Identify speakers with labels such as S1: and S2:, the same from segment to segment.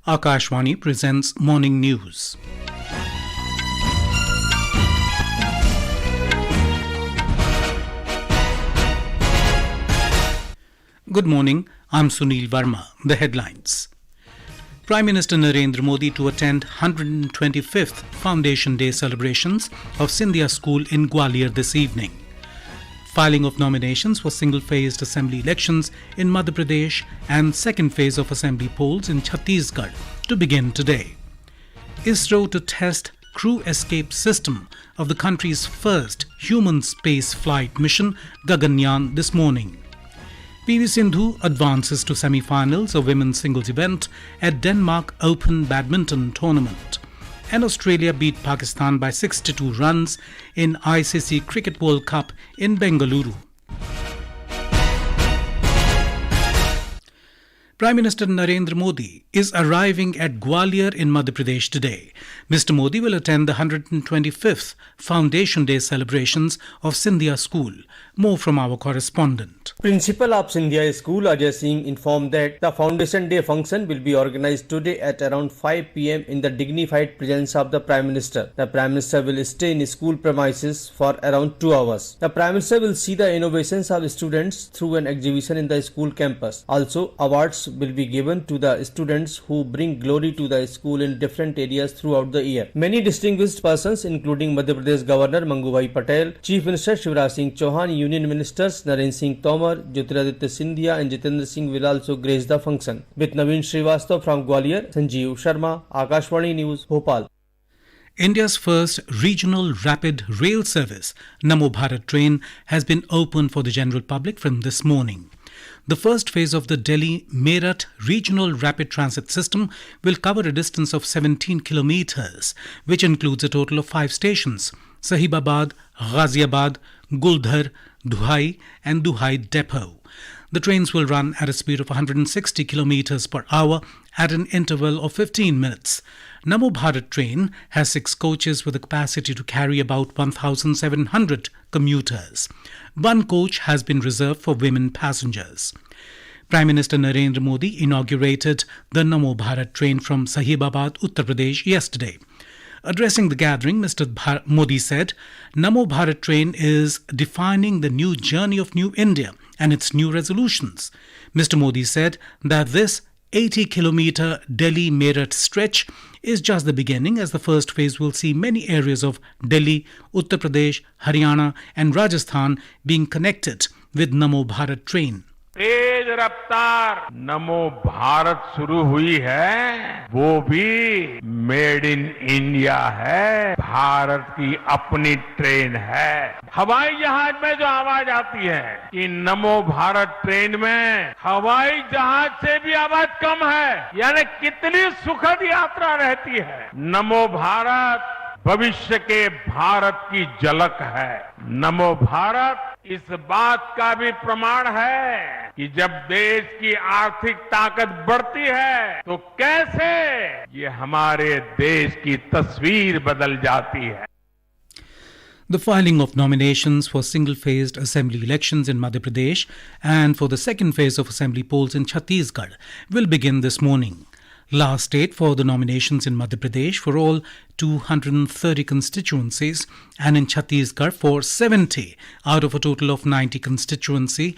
S1: Akashvani presents Morning News. Good morning, I'm Sunil Verma. The headlines. Prime Minister Narendra Modi to attend 125th Foundation Day celebrations of Scindia School in Gwalior this evening. Filing of nominations for single-phased assembly elections in Madhya Pradesh and second phase of assembly polls in Chhattisgarh to begin today. ISRO to test crew escape system of the country's first human space flight mission Gaganyaan this morning. PV Sindhu advances to semi-finals of women's singles event at Denmark Open Badminton tournament. And Australia beat Pakistan by 62 runs in ICC Cricket World Cup in Bengaluru. Prime Minister Narendra Modi is arriving at Gwalior in Madhya Pradesh today. Mr. Modi will attend the 125th Foundation Day celebrations of Scindia School. More from our correspondent.
S2: Principal of Scindia School Ajay Singh informed that the Foundation Day function will be organized today at around 5 p.m. in the dignified presence of the Prime Minister. The Prime Minister will stay in school premises for around 2 hours. The Prime Minister will see the innovations of students through an exhibition in the school campus. Also, awards will be given to the students who bring glory to the school in different areas throughout the year. Many distinguished persons including Madhya Pradesh Governor Mangubhai Patel, Chief Minister Shivraj Singh Chauhan, Union Ministers Narendra Singh Tomar, Jyotiraditya Scindia and Jitendra Singh will also grace the function. With Naveen Srivastava from Gwalior, Sanjeev Sharma, Akashvani News, Bhopal.
S1: India's first regional rapid rail service, Namo Bharat train, has been opened for the general public from this morning. The first phase of the Delhi-Meerut Regional Rapid Transit System will cover a distance of 17 kilometers, which includes a total of 5 stations: Sahibabad, Ghaziabad, Guldhar, Duhai and Duhai Depot. The trains will run at a speed of 160 kilometers per hour at an interval of 15 minutes. Namo Bharat train has 6 coaches with a capacity to carry about 1,700 commuters. One coach has been reserved for women passengers. Prime Minister Narendra Modi inaugurated the Namo Bharat train from Sahibabad, Uttar Pradesh yesterday. Addressing the gathering, Mr. Modi said, Namo Bharat train is defining the new journey of New India and its new resolutions. Mr. Modi said that this 80-kilometer Delhi-Meerut stretch is just the beginning, as the first phase will see many areas of Delhi, Uttar Pradesh, Haryana and Rajasthan being connected with Namo Bharat train.
S3: तेज रफ्तार नमो भारत शुरू हुई है, वो भी made in India है, भारत की अपनी train है। हवाई जहाज में जो आवाज आती है कि नमो भारत ट्रेन में हवाई जहाज से भी आवाज कम है, यानी कितनी सुखद यात्रा रहती है। नमो भारत भविष्य के भारत की झलक है। नमो भारत इस बात का भी प्रमाण है कि जब देश की आर्थिक ताकत बढ़ती है तो कैसे ये हमारे देश की तस्वीर बदल जाती है.
S1: The filing of nominations for single-phased assembly elections in Madhya Pradesh and for the second phase of assembly polls in Chhattisgarh will begin this morning. Last date for the nominations in Madhya Pradesh for all 230 constituencies and in Chhattisgarh for 70 out of a total of 90 constituency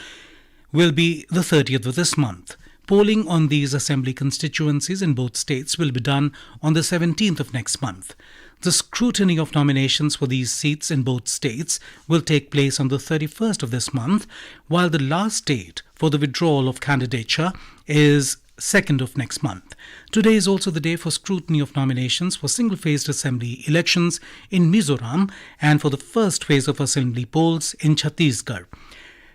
S1: will be the 30th of this month. Polling on these assembly constituencies in both states will be done on the 17th of next month. The scrutiny of nominations for these seats in both states will take place on the 31st of this month, while the last date for the withdrawal of candidature is 2nd of next month. Today is also the day for scrutiny of nominations for single-phased assembly elections in Mizoram and for the first phase of assembly polls in Chhattisgarh.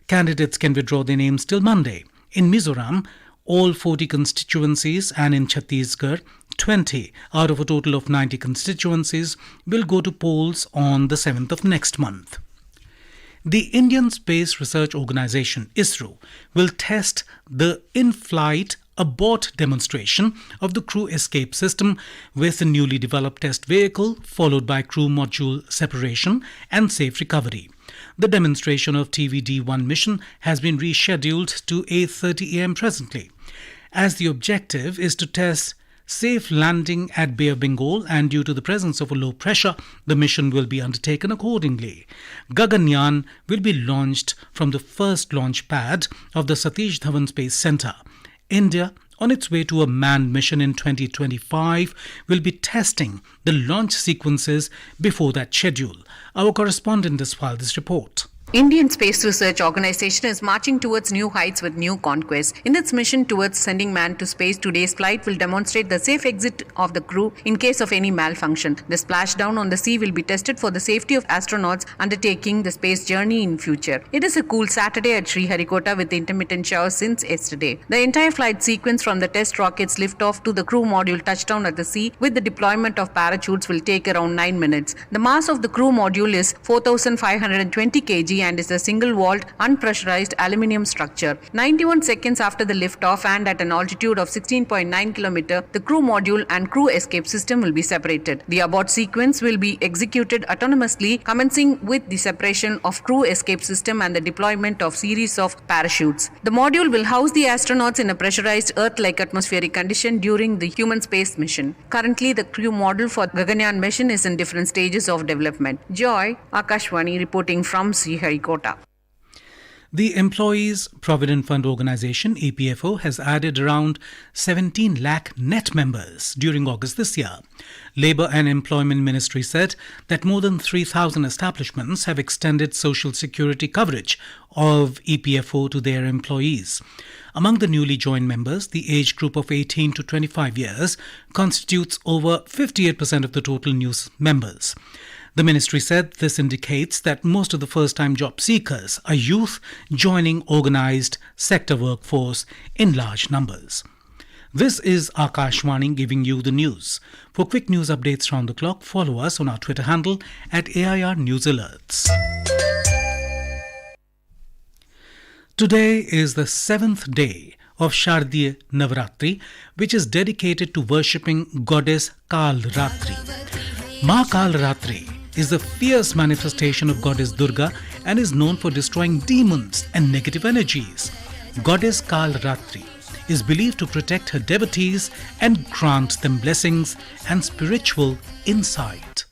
S1: Candidates can withdraw their names till Monday. In Mizoram, all 40 constituencies and in Chhattisgarh, 20 out of a total of 90 constituencies will go to polls on the 7th of next month. The Indian Space Research Organisation, ISRO, will test the in-flight abort demonstration of the crew escape system with a newly developed test vehicle, followed by crew module separation and safe recovery. The demonstration of TVD-1 mission has been rescheduled to 8:30 a.m. presently, as the objective is to test safe landing at Bay of Bengal, and due to the presence of a low pressure, the mission will be undertaken accordingly. Gaganyaan will be launched from the first launch pad of the Satish Dhawan Space Centre. India, on its way to a manned mission in 2025, will be testing the launch sequences before that schedule. Our correspondent has filed this report.
S4: Indian Space Research Organisation is marching towards new heights with new conquests. In its mission towards sending man to space, today's flight will demonstrate the safe exit of the crew in case of any malfunction. The splashdown on the sea will be tested for the safety of astronauts undertaking the space journey in future. It is a cool Saturday at Sriharikota with intermittent showers since yesterday. The entire flight sequence from the test rockets liftoff to the crew module touchdown at the sea with the deployment of parachutes will take around 9 minutes. The mass of the crew module is 4,520 kg and is a single-walled, unpressurized aluminium structure. 91 seconds after the liftoff and at an altitude of 16.9 km, the crew module and crew escape system will be separated. The abort sequence will be executed autonomously, commencing with the separation of crew escape system and the deployment of series of parachutes. The module will house the astronauts in a pressurized Earth-like atmospheric condition during the human space mission. Currently, the crew model for Gaganyaan mission is in different stages of development. Joy, Akashwani reporting from Sriharikota.
S1: The Employees Provident Fund Organisation, EPFO, has added around 17 lakh net members during August this year. Labour and Employment Ministry said that more than 3,000 establishments have extended social security coverage of EPFO to their employees. Among the newly joined members, the age group of 18 to 25 years constitutes over 58% of the total new members. The ministry said this indicates that most of the first-time job seekers are youth joining organised sector workforce in large numbers. This is Akashwani giving you the news. For quick news updates round the clock, follow us on our Twitter handle at AIR News Alerts. Today is the 7th day of Shardiya Navaratri, which is dedicated to worshipping goddess Kalratri. Ma Kalratri is the fierce manifestation of goddess Durga and is known for destroying demons and negative energies. Goddess Kalratri is believed to protect her devotees and grant them blessings and spiritual insight.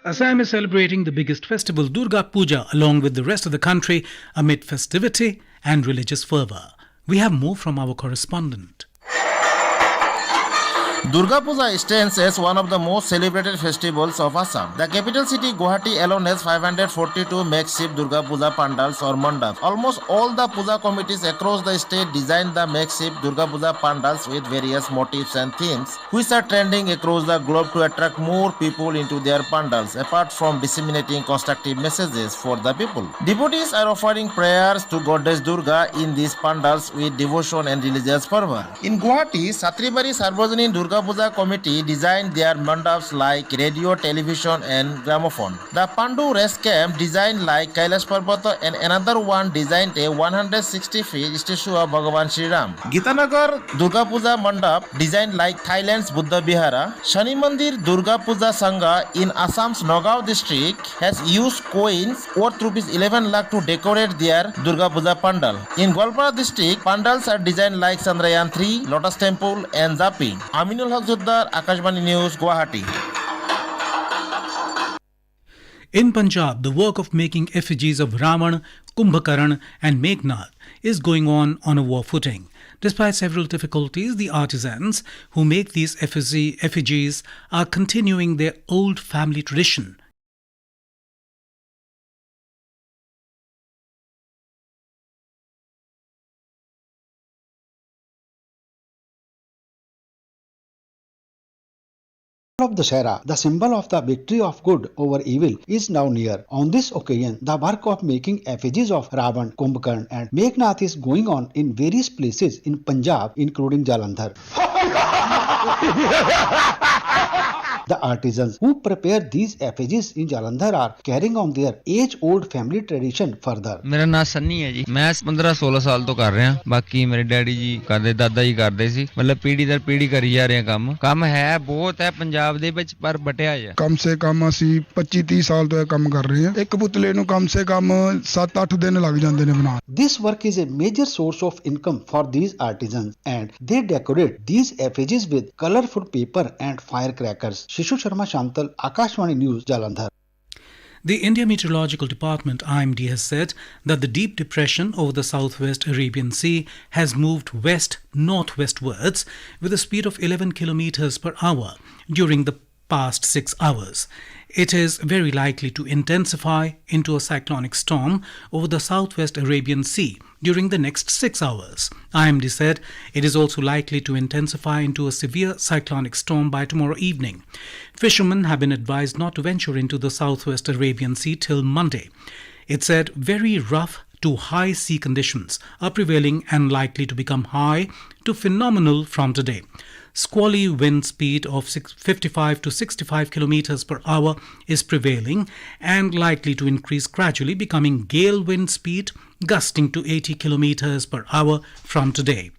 S1: Assam is celebrating the biggest festival, Durga Puja, along with the rest of the country amid festivity and religious fervour. We have more from our correspondent.
S5: Durga Puja stands as one of the most celebrated festivals of Assam. The capital city Guwahati alone has 542 makeshift Durga Puja pandals or mandaps. Almost all the puja committees across the state design the makeshift Durga Puja pandals with various motifs and themes, which are trending across the globe to attract more people into their pandals, apart from disseminating constructive messages for the people. Devotees are offering prayers to Goddess Durga in these pandals with devotion and religious fervor. In Guwahati, Satribari Sarvajanin Durga Puja committee designed their mandaps like radio, television and gramophone. The Pandu rest camp designed like Kailash Parvata and another one designed a 160 feet statue of Bhagavan Sri Ram. Gitanagar Durga Puja mandap designed like Thailand's Buddha Vihara. Shani Mandir Durga Puja Sangha in Assam's Nagaon district has used coins worth rupees 11 lakh to decorate their Durga Puja pandal. In Gwalior district, pandals are designed like Chandrayaan 3, Lotus Temple and Japi. Aminul Haq Juddar, Akashvani News, Guwahati.
S1: In Punjab, the work of making effigies of Ravan, Kumbhakaran and Meghnad is going on a war footing. Despite several difficulties, the artisans who make these effigies are continuing their old family tradition.
S6: Of Dussehra, the symbol of the victory of good over evil, is now near. On this occasion, the work of making effigies of Ravan, Kumbhkarn and Meghnad is going on in various places in Punjab, including Jalandhar. The artisans who prepare these effigies in Jalandhar are carrying on their age-old family tradition further.
S7: ਮੇਰਾ ਨਾਮ ਸੰਨੀ ਹੈ ਜੀ। ਮੈਂ 15-16 ਸਾਲ ਤੋਂ ਕਰ ਰਿਹਾ। ਬਾਕੀ ਮੇਰੇ ਡੈਡੀ ਜੀ ਕਰਦੇ, ਦਾਦਾ ਜੀ ਕਰਦੇ ਸੀ। ਮਤਲਬ ਪੀੜ੍ਹੀ ਦਰ ਪੀੜ੍ਹੀ ਕਰੀ ਜਾ ਰਹੇ ਕੰਮ। ਕੰਮ ਹੈ ਬਹੁਤ ਹੈ ਪੰਜਾਬ ਦੇ ਵਿੱਚ ਪਰ ਬਟਿਆ ਹੈ।
S8: ਕਮ ਸੇ ਕਮ ਅਸੀਂ 25-30 ਸਾਲ ਤੋਂ ਇਹ ਕੰਮ ਕਰ ਰਹੇ ਹਾਂ। ਇੱਕ ਪੁਤਲੇ ਨੂੰ ਕਮ ਸੇ ਕਮ 7-8 ਦਿਨ ਲੱਗ ਜਾਂਦੇ ਨੇ ਬਣਾਉਣ।
S6: This work is a major source of income for these artisans and they decorate these effigies with colorful paper and firecrackers. Shishu Sharma Shantal, Akashvani News, Jalandhar.
S1: The India Meteorological Department IMD has said that the deep depression over the southwest Arabian Sea has moved west-northwestwards with a speed of 11 kilometers per hour during the past 6 hours. It is very likely to intensify into a cyclonic storm over the southwest Arabian Sea during the next 6 hours. IMD said it is also likely to intensify into a severe cyclonic storm by tomorrow evening. Fishermen have been advised not to venture into the southwest Arabian Sea till Monday. It said very rough to high sea conditions are prevailing and likely to become high to phenomenal from today. Squally wind speed of 55 to 65 kilometers per hour is prevailing and likely to increase gradually, becoming gale wind speed gusting to 80 kilometers per hour from today.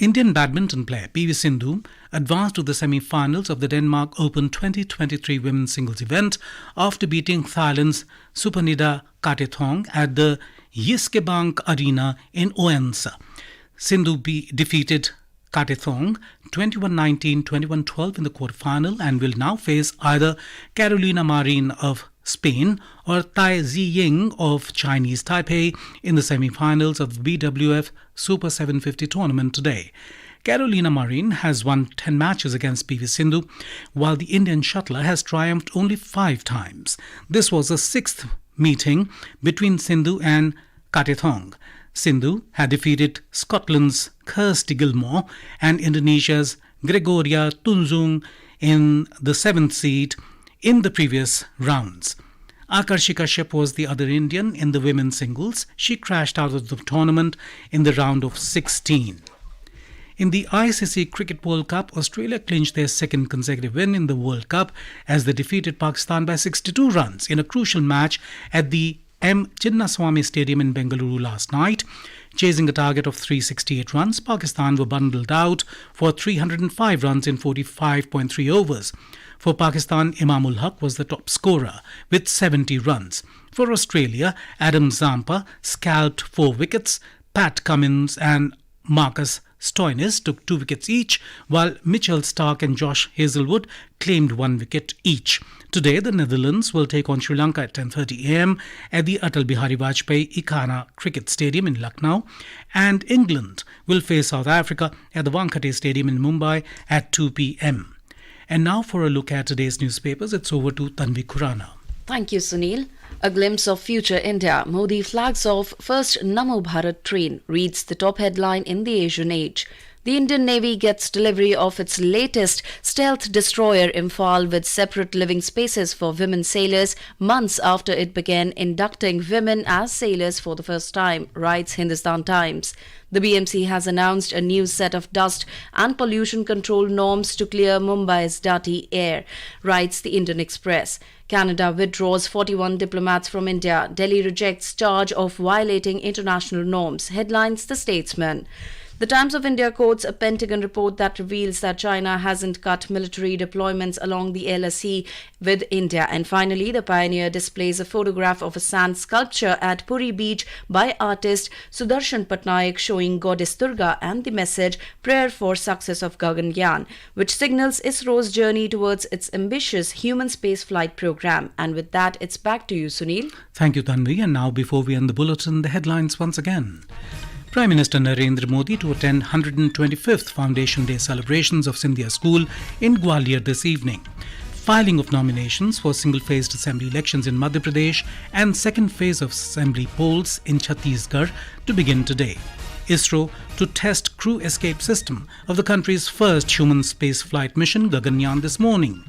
S1: Indian badminton player PV Sindhu advanced to the semi-finals of the Denmark Open 2023 women's singles event after beating Thailand's Supanida Katethong at the Jyske Bank Arena in Odense. Sindhu defeated Katethong 21-19, 21-12 in the quarterfinal and will now face either Carolina Marin of Spain or Tai Ziying of Chinese Taipei in the semi-finals of the BWF Super 750 tournament today. Carolina Marin has won 10 matches against PV Sindhu, while the Indian shuttler has triumphed only 5 times. This was the 6th meeting between Sindhu and Katethong. Sindhu had defeated Scotland's Kirsty Gilmore and Indonesia's Gregoria Tunjung in the 7th seed in the previous rounds. Akarshi Kashyap was the other Indian in the women's singles. She crashed out of the tournament in the round of 16. In the ICC Cricket World Cup, Australia clinched their second consecutive win in the World Cup as they defeated Pakistan by 62 runs in a crucial match at the M. Chinnaswamy Stadium in Bengaluru last night. Chasing a target of 368 runs, Pakistan were bundled out for 305 runs in 45.3 overs. For Pakistan, Imamul Haq was the top scorer with 70 runs. For Australia, Adam Zampa scalped 4 wickets. Pat Cummins and Marcus Stoinis took 2 wickets each, while Mitchell Starc and Josh Hazlewood claimed 1 wicket each. Today, the Netherlands will take on Sri Lanka at 10:30 a.m. at the Atal Bihari Vajpayee Ikana Cricket Stadium in Lucknow, and England will face South Africa at the Wankhede Stadium in Mumbai at 2 p.m. And now for a look at today's newspapers, it's over to Tanvi Khurana.
S9: Thank you, Sunil. A glimpse of future India. Modi flags off first Namo Bharat train, reads the top headline in the Asian Age. The Indian Navy gets delivery of its latest stealth destroyer Imphal with separate living spaces for women sailors months after it began inducting women as sailors for the first time, writes Hindustan Times. The BMC has announced a new set of dust and pollution control norms to clear Mumbai's dirty air, writes the Indian Express. Canada withdraws 41 diplomats from India. Delhi rejects charge of violating international norms, headlines The Statesman. The Times of India quotes a Pentagon report that reveals that China hasn't cut military deployments along the LSE with India. And finally, The Pioneer displays a photograph of a sand sculpture at Puri Beach by artist Sudarshan Patnaik showing goddess Durga and the message Prayer for Success of Gaganyaan, which signals ISRO's journey towards its ambitious human spaceflight program. And with that, it's back to you, Sunil.
S1: Thank you, Tanvi. And now, before we end the bulletin, the headlines once again. Prime Minister Narendra Modi to attend 125th Foundation Day celebrations of Scindia School in Gwalior this evening. Filing of nominations for single-phased assembly elections in Madhya Pradesh and second phase of assembly polls in Chhattisgarh to begin today. ISRO to test crew escape system of the country's first human space flight mission Gaganyaan this morning.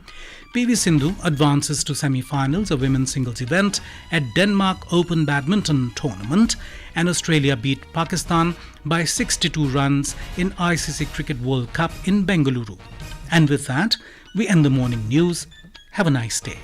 S1: PV Sindhu advances to semi-finals of women's singles event at Denmark Open Badminton tournament, and Australia beat Pakistan by 62 runs in ICC Cricket World Cup in Bengaluru. And with that, we end the morning news. Have a nice day.